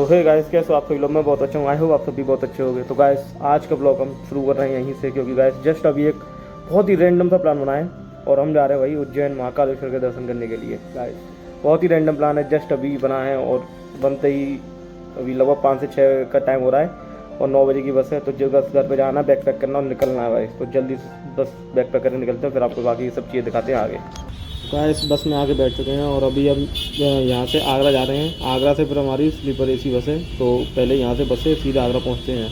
तो hey guys, कैसे हो आप सभी लोग? मैं बहुत अच्छा हूँ। आई होप आप सभी बहुत अच्छे होंगे। तो गाइस, आज का ब्लॉग हम शुरू कर रहे हैं यहीं से, क्योंकि गाइस जस्ट अभी एक बहुत ही रैंडम सा प्लान बना है और हम जा रहे हैं भाई उज्जैन महाकालेश्वर के दर्शन करने के लिए। गाइस बहुत ही रैंडम प्लान है, जस्ट अभी बना है और बनते ही अभी लगभग 5 से 6 का टाइम हो रहा है और 9 बजे की बस है। तो जो बस घर पे जाना, बैग पैक करना और निकलना है भाई। तो जल्दी से बस बैग पैक करके निकलते हैं, फिर आपको बाकी सब चीज़ें दिखाते हैं आगे। गाइस बस में आके बैठ चुके हैं और अभी हम यहाँ से आगरा जा रहे हैं। आगरा से फिर हमारी स्लीपर एसी बस है, तो पहले यहाँ से बस से सीधा आगरा पहुँचते हैं।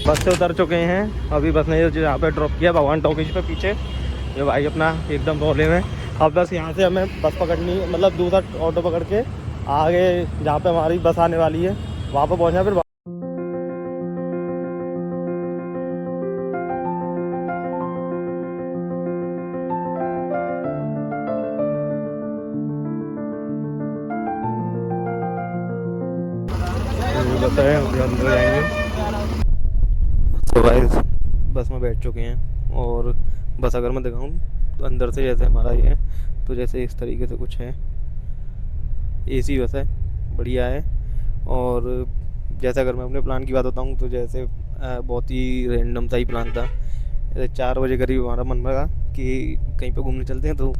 बस से उतर चुके हैं। अभी बस ने जो यहाँ पे ड्रॉप किया भगवान टॉकीज पे पीछे, ये भाई अपना एकदम रोले में। अब बस यहाँ से हमें बस पकड़नी, मतलब दूसरा ऑटो पकड़ के आगे जहाँ पे हमारी बस आने वाली है वहाँ पर पहुँचना। फिर बस है, अंदर जाएंगे। तो गाइस बस में बैठ चुके हैं और बस अगर मैं दिखाऊं तो अंदर से जैसे हमारा ये है, तो जैसे इस तरीके से कुछ है। एसी बस है, बढ़िया है। और जैसे अगर मैं अपने प्लान की बात बताऊं तो जैसे बहुत ही रैंडम सा ही प्लान था। जैसे 4 बजे करीब हमारा मन लगा कि कहीं पे घूमने चलते हैं, तो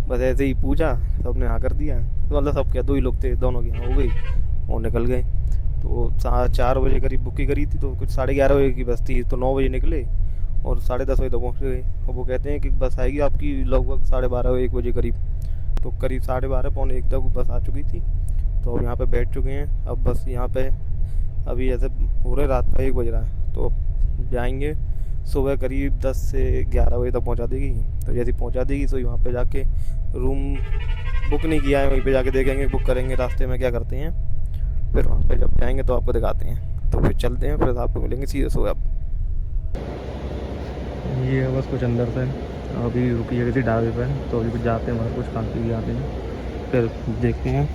बस ऐसे ही पूछा, सबने हाँ कर दिया। तो मतलब सब क्या, 2 ही लोग थे, दोनों की हाँ हो गई और निकल गए। तो 4 बजे करीब बुक की करी थी, तो कुछ 11:30 बजे की बस थी, तो 9 बजे निकले और 10:30 बजे तक पहुँच गए। और वो कहते हैं कि बस आएगी आपकी लगभग 12:30 1 बजे करीब। तो करीब 12:30 पौने 1 तक बस आ चुकी थी। तो अब यहाँ पे बैठ चुके हैं। अब बस यहाँ पे अभी ऐसे पूरे रात का 1 बज रहा है, तो जाएंगे सुबह करीब 10 से 11 बजे तक पहुँचा देगी। तो जैसे पहुँचा देगी तो वहाँ पे जाके रूम बुक नहीं किया है, वहीं पे जाके देखेंगे, बुक करेंगे, रास्ते में क्या करते हैं। फिर वहाँ पे जब जाएंगे तो आपको दिखाते हैं। तो फिर चलते हैं, फिर आपको मिलेंगे सीधे सुबह। ये है बस कुछ अंदर से। अभी रुकी है किसी ढाबे पे, तो अभी कुछ जाते हैं वहाँ, कुछ खा पी के आते हैं, फिर देखते हैं।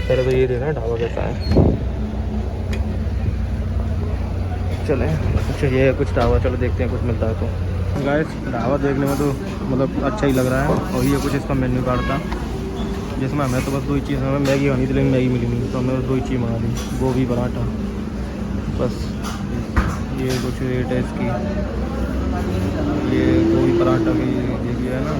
पहले तो ये देखना ढाबा कैसा है। चलें, अच्छा ये है कुछ ढाबा, चलो देखते हैं कुछ मिलता है तो। गाइस ढाबा देखने में तो मतलब अच्छा ही लग रहा है। और ये कुछ इसका मेन्यू कार्ड था, जिसमें हमें तो बस 2 ही चीज़, हमें मैगी खानी थी लेकिन मैगी मिली नहीं, तो हमें 2 ही चीज़ मंगा ली, गोभी पराठा बस। ये कुछ रेट है इसकी, ये गोभी पराठा की ये भी है ना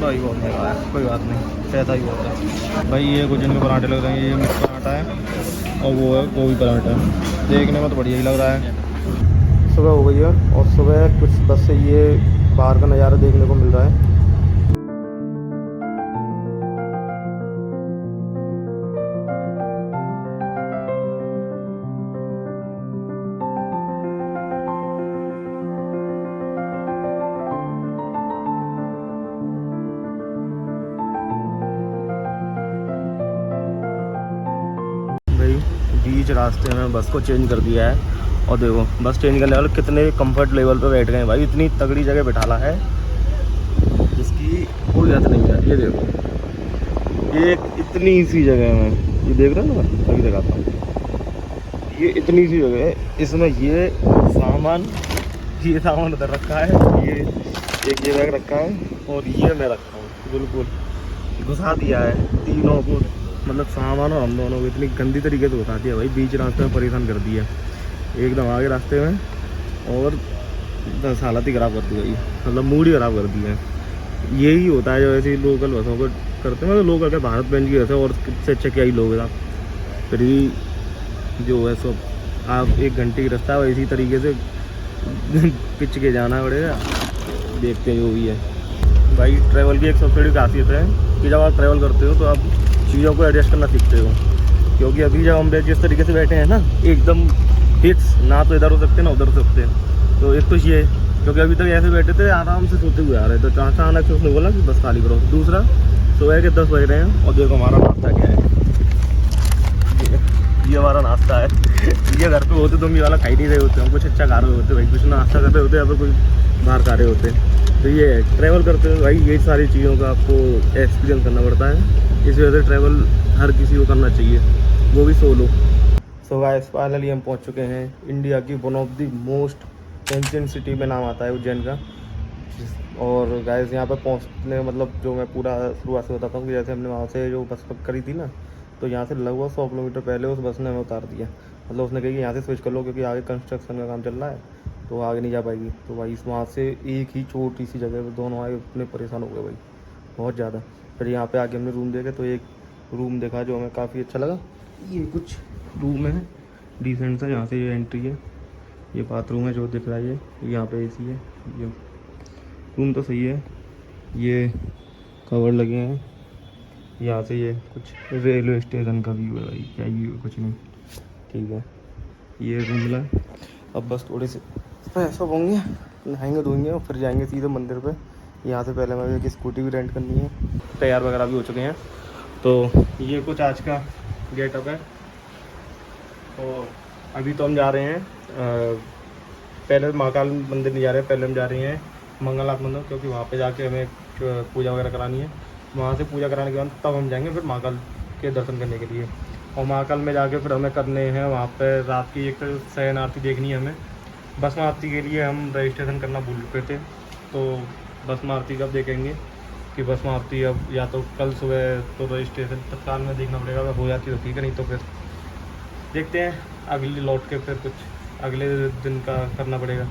भाई, बहुत महंगा है, कोई बात नहीं, पैसा ही बहुत है भाई। ये कुछ इनके पराठे लग रहे हैं, ये मिक्स पराठा है और वो है गोभी पराठा। देखने में तो बढ़िया ही लग रहा है। सुबह हो गई है और सुबह कुछ बस से ये बाहर का नज़ारा देखने को मिल रहा है। बीच रास्ते में बस को चेंज कर दिया है और देखो बस चेंज करने वाले कितने कंफर्ट लेवल पे बैठ गए भाई। इतनी तगड़ी जगह बैठाला है जिसकी कोई हद नहीं है। ये देखो, ये इतनी सी जगह में, ये देख रहे हो ना, अभी दिखाता हूँ। ये इतनी सी जगह है, इसमें ये सामान उधर रखा है, ये एक ये बैग रखा है और ये मैं रखा हूँ। बिल्कुल घुसा दिया है तीनों को, मतलब सामान और हम दोनों को इतनी गंदी तरीके से घुसा दिया भाई। बीच रास्ते में परेशान कर दिया एकदम, आगे रास्ते में, और बस हालत ही ख़राब कर दी भाई, मतलब मूड ही ख़राब कर दिया है। यही होता है जो ऐसी लोकल बसों को करते हैं, मतलब लोकल के भारत बेंच की वजह, और किससे अच्छा क्या ही लोग था। फिर भी जो है सो आप 1 घंटे की रास्ता है, इसी तरीके से पिच के जाना पड़ेगा। देखते जो भी है भाई। ट्रैवल की एक सबसे बड़ी खासियत है कि जब आप ट्रैवल करते हो तो आप चीज़ों को एडजस्ट करना सीखते हो। क्योंकि अभी जब हम जिस तरीके से बैठे हैं ना, एकदम फिक्स, ना तो इधर हो सकते ना उधर हो सकते। तो एक तो ये, क्योंकि अभी तक ऐसे बैठे थे आराम से सोते हुए आ रहे, तो अचानक से उसने बोला कि बस खाली करो। दूसरा, सुबह के 10 बज रहे हैं और देखो हमारा नाश्ता क्या है। ये हमारा नाश्ता है। ये घर पे होते तो हम ये वाला खा ही नहीं रहे होते, हम कुछ अच्छा खा रहे होते भाई, कुछ नाश्ता कर रहे होते या फिर कुछ बाहर खा रहे होते। तो ये है, ट्रैवल करते हुए भाई ये सारी चीज़ों का आपको एक्सपीरियंस करना पड़ता है। इस वजह से ट्रैवल हर किसी को करना चाहिए, वो भी सोलो। सो गाइस फाइनली हम पहुंच चुके हैं इंडिया की one of the most ancient city में नाम आता है उज्जैन का। और गाइस यहाँ पर पहुँचने मतलब जो मैं पूरा शुरुआत से बताता हूँ कि जैसे हमने वहाँ से जो बस बुक करी थी ना, तो यहाँ से लगभग 100 किलोमीटर पहले उस बस ने हमें उतार दिया। मतलब उसने कहा कि यहाँ से स्विच कर लो क्योंकि आगे कंस्ट्रक्शन का काम चल रहा है, तो आगे नहीं जा पाएगी। तो भाई वहाँ से एक ही छोटी सी जगह पर दोनों आए, इतने परेशान हो गए भाई बहुत ज़्यादा। फिर यहाँ पे आके हमने रूम देखे, तो एक रूम देखा जो हमें काफ़ी अच्छा लगा। ये कुछ रूम है डिसेंट सा, यहाँ से ये एंट्री है, ये बाथरूम है जो दिख रहा है, ये यहाँ पे एसी है। ये रूम तो सही है, ये कवर लगे हैं। यहाँ से ये कुछ रेलवे स्टेशन का व्यू है भाई, क्या व्यू है कुछ नहीं, ठीक है। ये रूम मिला। अब बस थोड़े से पैसा होंगे, नहाएंगे धोएंगे और फिर जाएंगे सीधे मंदिर पे। यहाँ से पहले हमें एक स्कूटी भी रेंट करनी है। तैयार वगैरह भी हो चुके हैं, तो ये कुछ आज का गेटअप है। तो अभी तो हम जा रहे हैं, पहले महाकाल मंदिर नहीं जा रहे हैं, पहले हम जा रहे हैं मंगलनाथ मंदिर, क्योंकि वहाँ पे जाके हमें पूजा वगैरह करानी है। वहाँ से पूजा कराने के बाद तब हम जाएंगे फिर महाकाल के दर्शन करने के लिए। और महाकाल में जाके फिर हमें करने हैं वहाँ पे रात की एक शयन आरती देखनी है हमें। भस्म आरती के लिए हम रजिस्ट्रेशन करना भूल गए थे, तो भस्म आरती कब देखेंगे कि भस्म आरती अब या तो कल सुबह तो रजिस्ट्रेशन तत्काल में देखना पड़ेगा, अगर हो जाती तो ठीक है, नहीं तो फिर देखते हैं अगले लौट के फिर कुछ अगले दिन का करना पड़ेगा।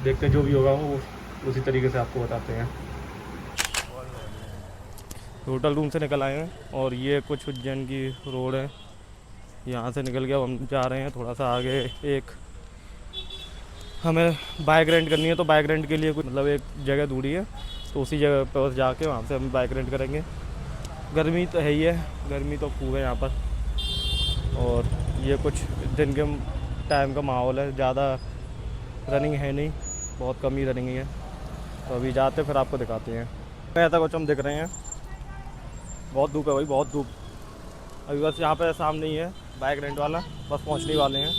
देखते हैं जो भी होगा वो उसी तरीके से आपको बताते हैं। होटल रूम से निकल आए हैं और ये कुछ उज्जैन की रोड है, यहाँ से निकल के अब हम जा रहे हैं थोड़ा सा आगे। एक हमें बाइक रेंट करनी है, तो बाइक रेंट के लिए कुछ मतलब एक जगह ढूंढी है, तो उसी जगह पर जाके वहाँ से हम बाइक रेंट करेंगे। गर्मी तो है ही है, गर्मी तो खूब है यहाँ पर। और ये कुछ दिन के टाइम का माहौल है, ज़्यादा रनिंग है नहीं, बहुत कम ही रनिंग है। तो अभी जाते फिर आपको दिखाते हैं। ऐसा कुछ हम दिख रहे हैं, बहुत धूप है भाई, बहुत धूप। अभी बस यहाँ पे सामने ही है बाइक रेंट वाला, बस पहुँचने वाले हैं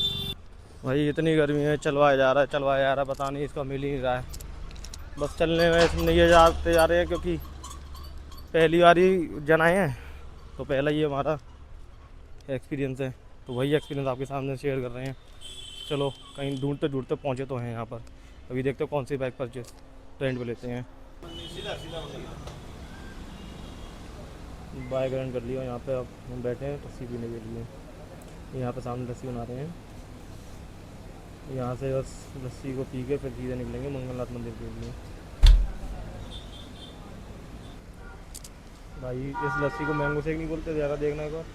भाई। इतनी गर्मी है, चलवाया जा रहा है, पता नहीं इसका मिल ही नहीं रहा है। बस चलने में नहीं जाते जा रहे हैं, क्योंकि पहली बार ही जन आए हैं, तो पहला ही हमारा एक्सपीरियंस है, तो वही एक्सपीरियंस आपके सामने शेयर कर रहे हैं। चलो कहीं ढूंढते ढूंढते पहुँचे तो हैं यहाँ पर। अभी देखते हो कौन सी बाइक परचेस रेंट पे लेते हैं। बाइक रेंट कर लिया यहाँ पे। अब हम बैठे हैं लस्सी पीने के लिए, यहाँ पे सामने लस्सी बना रहे हैं। यहाँ से बस लस्सी को पी के फिर सीधे निकलेंगे मंगलनाथ मंदिर के लिए। भाई इस लस्सी को मैंगो शेक नहीं बोलते, ज़्यादा देखना एक बार।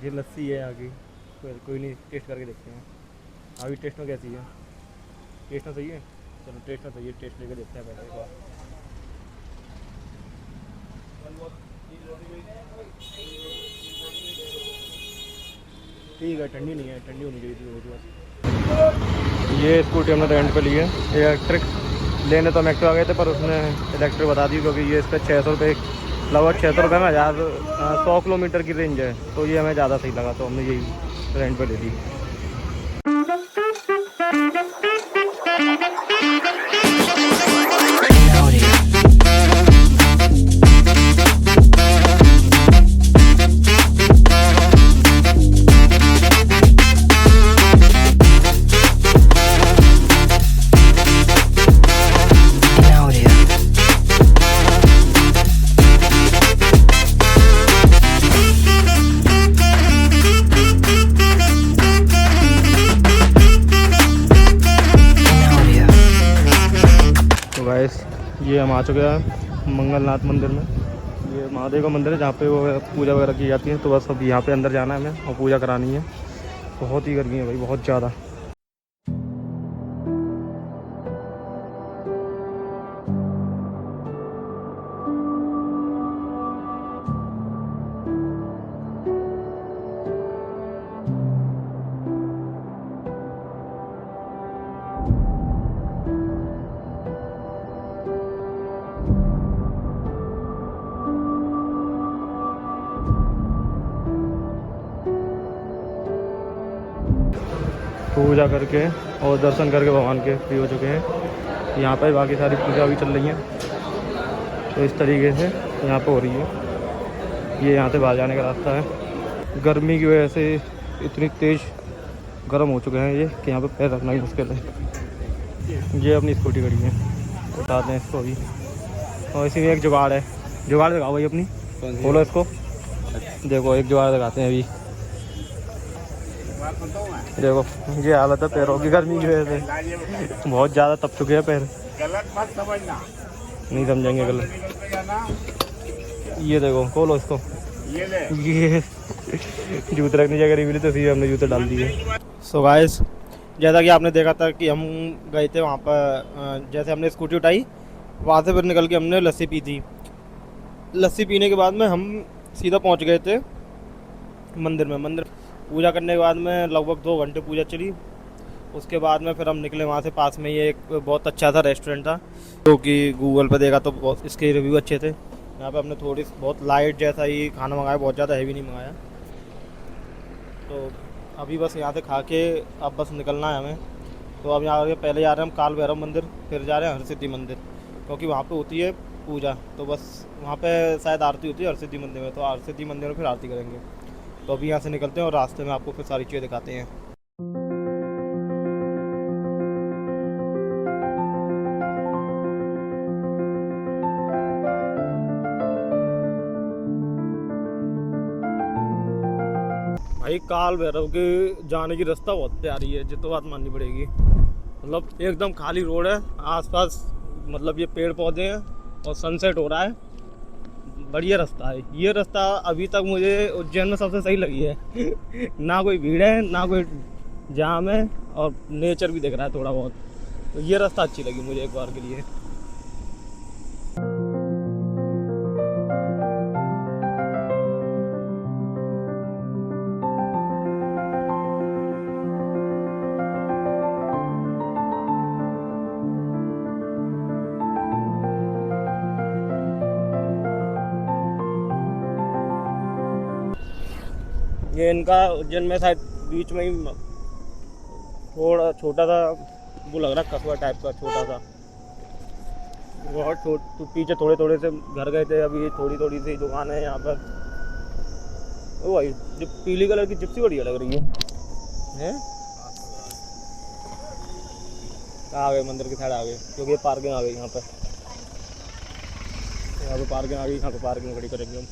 ये लस्सी है आगे, कोई नहीं, टेस्ट करके देखते हैं। अभी टेस्ट में कैसी है, टेस्ट में सही है, चलो टेस्ट में सही है, टेस्ट लेके देखते हैं पहले एक बार। ठीक है, ठंडी नहीं है, ठंडी होनी चाहिए थी बस। ये स्कूटी हमने रेंट पे ली है इलेक्ट्रिक। लेने तो हम एक्टिवा गए थे, पर उसने इलेक्ट्रिक बता दी, क्योंकि ये इस पर 600 रुपये, लगभग 600 रुपये में 100 किलोमीटर की रेंज है, तो ये हमें ज़्यादा सही लगा, तो हमने यही रेंट पे ले ली। ये हम आ चुके हैं मंगलनाथ मंदिर में। ये महादेव का मंदिर है जहाँ पे वो पूजा वगैरह की जाती है। तो बस अभी यहाँ पे अंदर जाना है हमें और पूजा करानी है। बहुत ही गर्मी है भाई, बहुत ज़्यादा। पूजा करके और दर्शन करके भगवान के फ्री हो चुके हैं। यहाँ पर बाकी सारी पूजा भी चल रही हैं। तो इस तरीके से यहाँ पर हो रही है। ये यहाँ से बाहर जाने का रास्ता है। गर्मी की वजह से इतनी तेज़ गर्म हो चुके हैं ये कि यहाँ पे पैर रखना ही मुश्किल है। ये अपनी स्कूटी खड़ी है, बताते हैं इसको अभी। और इसी में एक जुगाड़ है, जुगाड़ दिखाओ भाई अपनी। खोलो इसको, देखो एक जुगाड़ लगाते हैं अभी। देखो ये हालत है पैरों की गर्मी की वजह से, बहुत ज़्यादा तप चुके हैं पैर। गलत मत समझना, नहीं समझेंगे गलत। ये देखो खोलो इसको, ये ले ये जूते रखने जगह नहीं मिली तो इसीलिए हमने जूते डाल दिए। सो गाइस, जैसा कि आपने देखा था कि हम गए थे वहाँ पर, जैसे हमने स्कूटी उठाई वहाँ से फिर निकल के हमने लस्सी पी थी। लस्सी पीने के बाद में हम सीधा पहुँच गए थे मंदिर में। मंदिर पूजा करने के बाद में लगभग 2 घंटे पूजा चली। उसके बाद में फिर हम निकले वहाँ से। पास में ये एक बहुत अच्छा सा रेस्टोरेंट था जो कि गूगल पे देखा तो बहुत इसके रिव्यू अच्छे थे। यहाँ पे हमने थोड़ी बहुत लाइट जैसा ही खाना मंगाया, बहुत ज़्यादा हैवी नहीं मंगाया। तो अभी बस यहाँ से खा के अब बस निकलना है हमें। तो अब यहाँ पहले जा रहे हैं हम काल भैरव मंदिर, फिर जा रहे हैं हरसिद्धि मंदिर, क्योंकि वहाँ पे होती है पूजा। तो बस वहाँ पे शायद आरती होती है हरसिद्धि मंदिर में, तो हरसिद्धि मंदिर में फिर आरती करेंगे। तो अभी यहाँ से निकलते हैं और रास्ते में आपको फिर सारी चीज़ें दिखाते हैं। भाई काल भैरव के जाने की रास्ता बहुत प्यारी है, जितो बात माननी पड़ेगी। मतलब एकदम खाली रोड है, आसपास मतलब ये पेड़ पौधे हैं और सनसेट हो रहा है। बढ़िया रास्ता है ये रास्ता। अभी तक मुझे उज्जैन में सबसे सही लगी है ना कोई भीड़ है ना कोई जाम है, और नेचर भी दिख रहा है थोड़ा बहुत। तो ये रास्ता अच्छी लगी मुझे एक बार के लिए। ये इनका उज्जैन में शायद बीच में ही थोड़ा छोटा सा वो लग रहा है, कस्बा टाइप का छोटा सा। बहुत तो पीछे थोड़े थोड़े से घर गए थे, अभी थोड़ी थोड़ी सी दुकान है यहाँ पर। ओ भाई जो पीली कलर की जिप्सी बढ़िया लग रही है। आ गए मंदिर की साइड आ गए, क्योंकि ये पार्किंग आ गई यहाँ पे। यहाँ पे पार्किंग आ गई, यहाँ पे पार्किंग खड़ी करेंगे हम।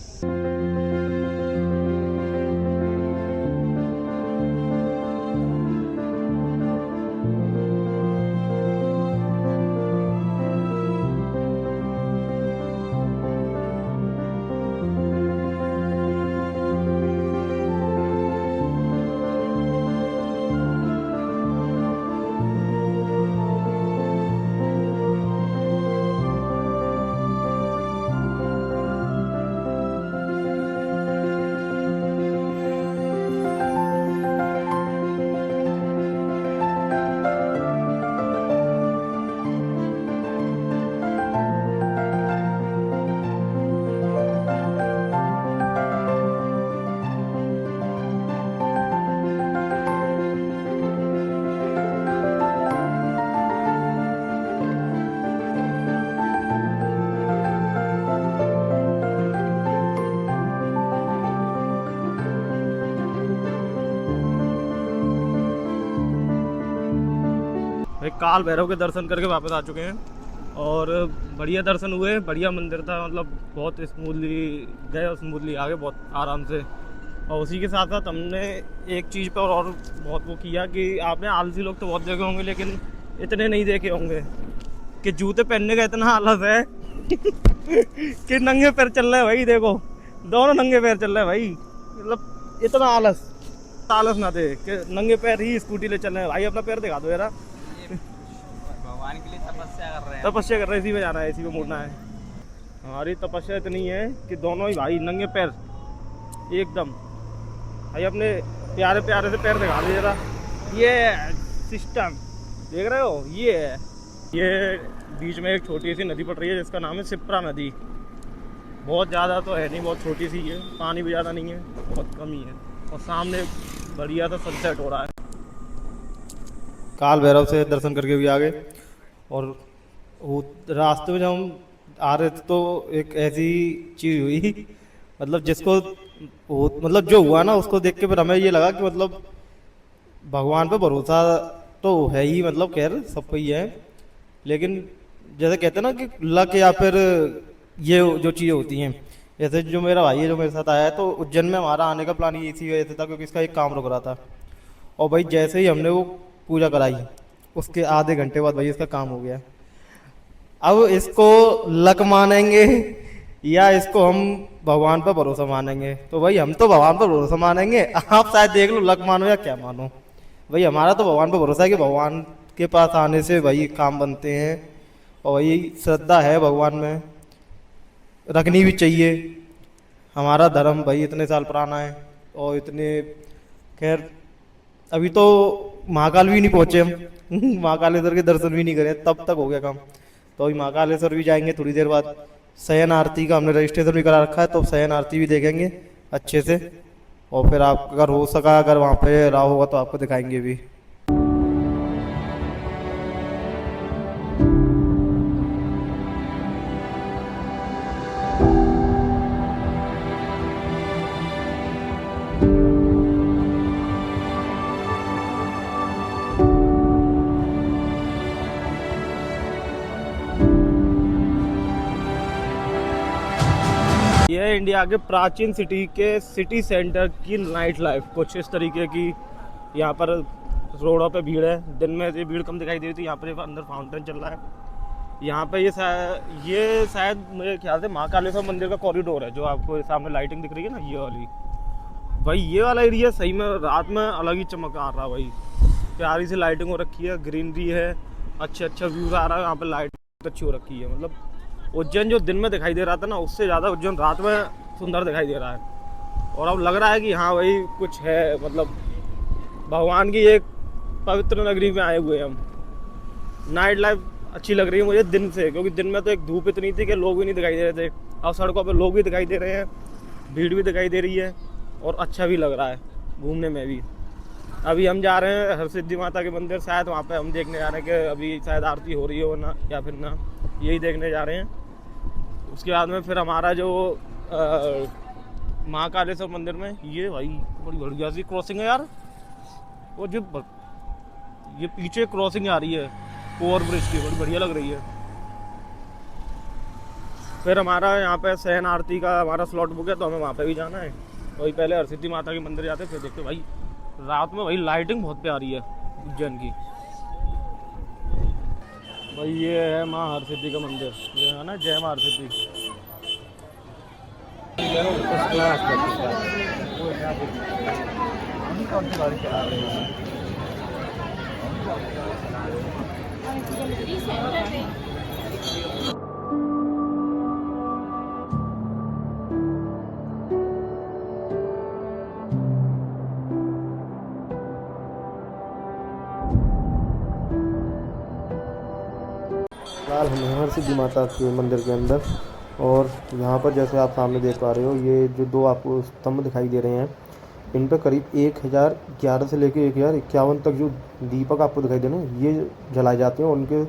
काल भैरव के दर्शन करके वापस आ चुके हैं और बढ़िया दर्शन हुए, बढ़िया मंदिर था। मतलब बहुत स्मूथली गए और स्मूथली आ गए, बहुत आराम से। और उसी के साथ साथ हमने एक चीज़ पर और बहुत वो किया कि आपने आलसी लोग तो बहुत देखे होंगे, लेकिन इतने नहीं देखे होंगे कि जूते पहनने का इतना आलस है कि नंगे पैर चल रहे हैं भाई। देखो दोनों नंगे पैर चल रहे हैं भाई, मतलब इतना आलस ना दे कि नंगे पैर ही स्कूटी ले चल रहे हैं भाई। अपना पैर दिखा दो यार। भगवान के लिए तपस्या कर रहे हैं। तपस्या कर रहे हैं, इसी में जाना है, इसी में मुड़ना है। हमारी तपस्या इतनी है कि दोनों ही भाई नंगे पैर एकदम। भाई अपने प्यारे प्यारे से पैर दिखा दे जरा। ये सिस्टम देख रहे हो, ये बीच में एक छोटी सी नदी पड़ रही है जिसका नाम है शिप्रा नदी। बहुत ज़्यादा तो है नहीं, बहुत छोटी सी है, पानी भी ज़्यादा नहीं है, बहुत कम ही है। और सामने बढ़िया सा सनसेट हो रहा है। काल भैरव से दर्शन करके भी आ गए। और वो रास्ते में जब हम आ रहे थे तो एक ऐसी चीज़ हुई, मतलब जिसको मतलब जो हुआ ना उसको देख के फिर हमें ये लगा कि मतलब भगवान पे भरोसा तो है ही, मतलब खैर सबको ही है, लेकिन जैसे कहते हैं ना कि लक या फिर ये जो चीज़ें होती हैं जैसे जो मेरा भाई है जो मेरे साथ आया है, तो उज्जैन में हमारा आने का प्लान ये इसी वजह से था क्योंकि इसका एक काम रुक रहा था। और भाई जैसे ही हमने वो पूजा कराई, उसके आधे घंटे बाद भाई इसका काम हो गया। अब इसको लक मानेंगे या इसको हम भगवान पर भरोसा मानेंगे? तो भाई हम तो भगवान पर भरोसा मानेंगे, आप शायद देख लो लक मानो या क्या मानो। भाई हमारा तो भगवान पर भरोसा है कि भगवान के पास आने से भाई काम बनते हैं, और भाई श्रद्धा है भगवान में, रखनी भी चाहिए। हमारा धर्म भाई इतने साल पुराना है, और इतने खैर अभी तो महाकाल भी नहीं पहुंचे हम महाकालेश्वर के दर्शन भी नहीं करे, तब तक हो गया काम। तो अभी महाकालेश्वर भी जाएंगे थोड़ी देर बाद। शयन आरती का हमने रजिस्ट्रेशन भी करा रखा है, तो शयन आरती भी देखेंगे अच्छे से, और फिर आप अगर हो सका अगर वहाँ पे रहा होगा तो आपको दिखाएंगे भी। ये है इंडिया के प्राचीन सिटी के सिटी सेंटर की नाइट लाइफ, कुछ इस तरीके की। यहाँ पर रोडों पे भीड़ है, दिन में ये भीड़ कम दिखाई दे रही थी। यहाँ पर अंदर फाउंटेन चल रहा है। यहाँ पे ये शायद मेरे ख्याल से महाकालेश्वर मंदिर का कॉरिडोर है, जो आपको सामने लाइटिंग दिख रही है ना, ये वाली। भाई ये वाला एरिया सही में रात में अलग ही चमक आ रहा है भाई। प्यारी सी लाइटिंग हो रखी है, ग्रीनरी है, अच्छा व्यूज आ रहा है। यहाँ पर लाइटिंग अच्छी हो रखी है। मतलब उज्जैन जो दिन में दिखाई दे रहा था ना, उससे ज़्यादा उज्जैन रात में सुंदर दिखाई दे रहा है। और अब लग रहा है कि हाँ भाई कुछ है, मतलब भगवान की एक पवित्र नगरी में आए हुए हम। नाइट लाइफ अच्छी लग रही है मुझे दिन से, क्योंकि दिन में तो एक धूप इतनी थी कि लोग भी नहीं दिखाई दे रहे थे। अब सड़कों पर लोग भी दिखाई दे रहे हैं, भीड़ भी दिखाई दे रही है, और अच्छा भी लग रहा है घूमने में भी। अभी हम जा रहे हैं हरसिद्धि माता के मंदिर, शायद वहाँ पे हम देखने जा रहे हैं कि अभी शायद आरती हो रही हो ना, या फिर ना, यही देखने जा रहे हैं। उसके बाद में फिर हमारा जो महाकालेश्वर मंदिर में, ये भाई बड़ी बढ़िया सी क्रॉसिंग है यार। वो जो ये पीछे क्रॉसिंग आ रही है ओवर ब्रिज की, बड़ी बढ़िया लग रही है। फिर हमारा यहाँ पे शयन आरती का हमारा स्लॉट बुक है, तो हमें वहाँ पे भी जाना है। वही पहले हरसिद्धि माता के मंदिर जाते हैं, फिर देखते भाई रात में भाई लाइटिंग बहुत प्यारी है उज्जैन की। भाई ये है माँ हरसिद्धि का मंदिर, ये है ना जय माँ हरसिद्धि। फिलहाल हम हैं हरसिद्धि माता के मंदिर के अंदर, और यहाँ पर जैसे आप सामने देख पा रहे हो, ये जो दो आपको स्तंभ दिखाई दे रहे हैं, इन पर करीब 1011 से लेकर 1051 तक जो दीपक आपको दिखाई दे रहे हैं, ये जलाए जाते हैं, और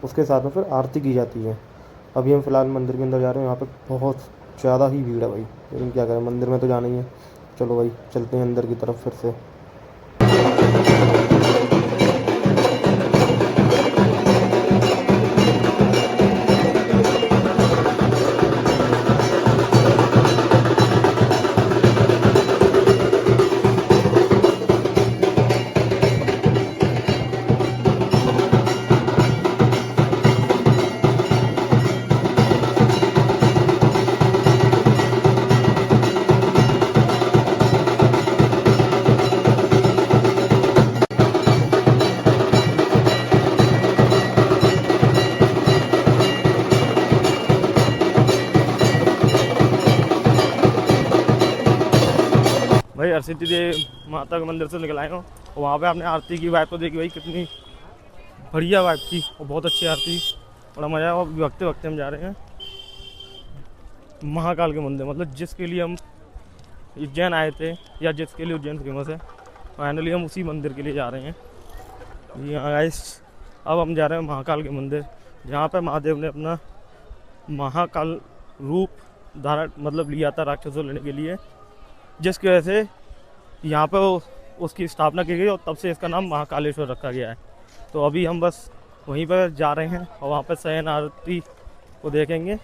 उसके साथ में फिर आरती की जाती है। अभी हम फिलहाल मंदिर के अंदर जा रहे हैं। यहाँ पे बहुत ज़्यादा ही भीड़ है भाई, लेकिन क्या करें, मंदिर में तो जाना ही है। चलो भाई चलते हैं अंदर की तरफ फिर से। भाई हरसिद्धि देवी माता के मंदिर से निकल आए हो, और वहाँ पे आपने आरती की वाइब तो देखी भाई, कितनी बढ़िया वाइब थी, और बहुत अच्छी आरती, बड़ा मज़ा आया। और वक्ते वक्ते हम जा रहे हैं महाकाल के मंदिर, मतलब जिसके लिए हम उज्जैन आए थे, या जिसके लिए उज्जैन फेमस है, फाइनली हम उसी मंदिर के लिए जा रहे हैं। यहाँ गाइस अब हम जा रहे हैं महाकाल के मंदिर, जहाँ पर महादेव ने अपना महाकाल रूप धारण मतलब लिया था राक्षसों लेने के लिए, जिसकी वजह से यहाँ पे उसकी स्थापना की गई, और तब से इसका नाम महाकालेश्वर रखा गया है। तो अभी हम बस वहीं पर जा रहे हैं, और वहाँ पर शयन आरती को देखेंगे।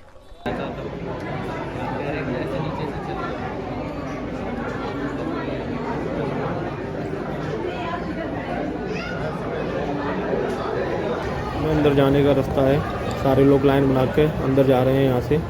में अंदर जाने का रास्ता है। सारे लोग लाइन बना के अंदर जा रहे हैं यहाँ से।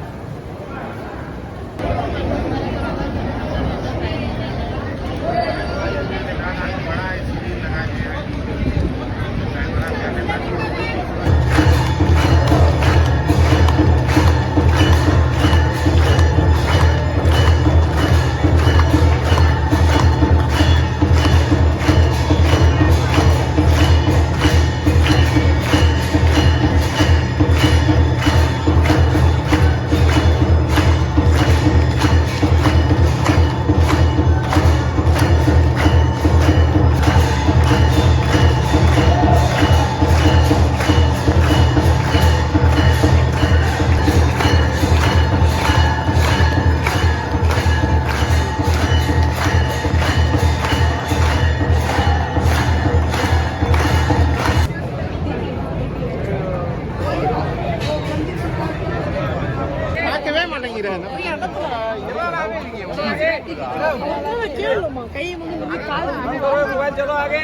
चलो आगे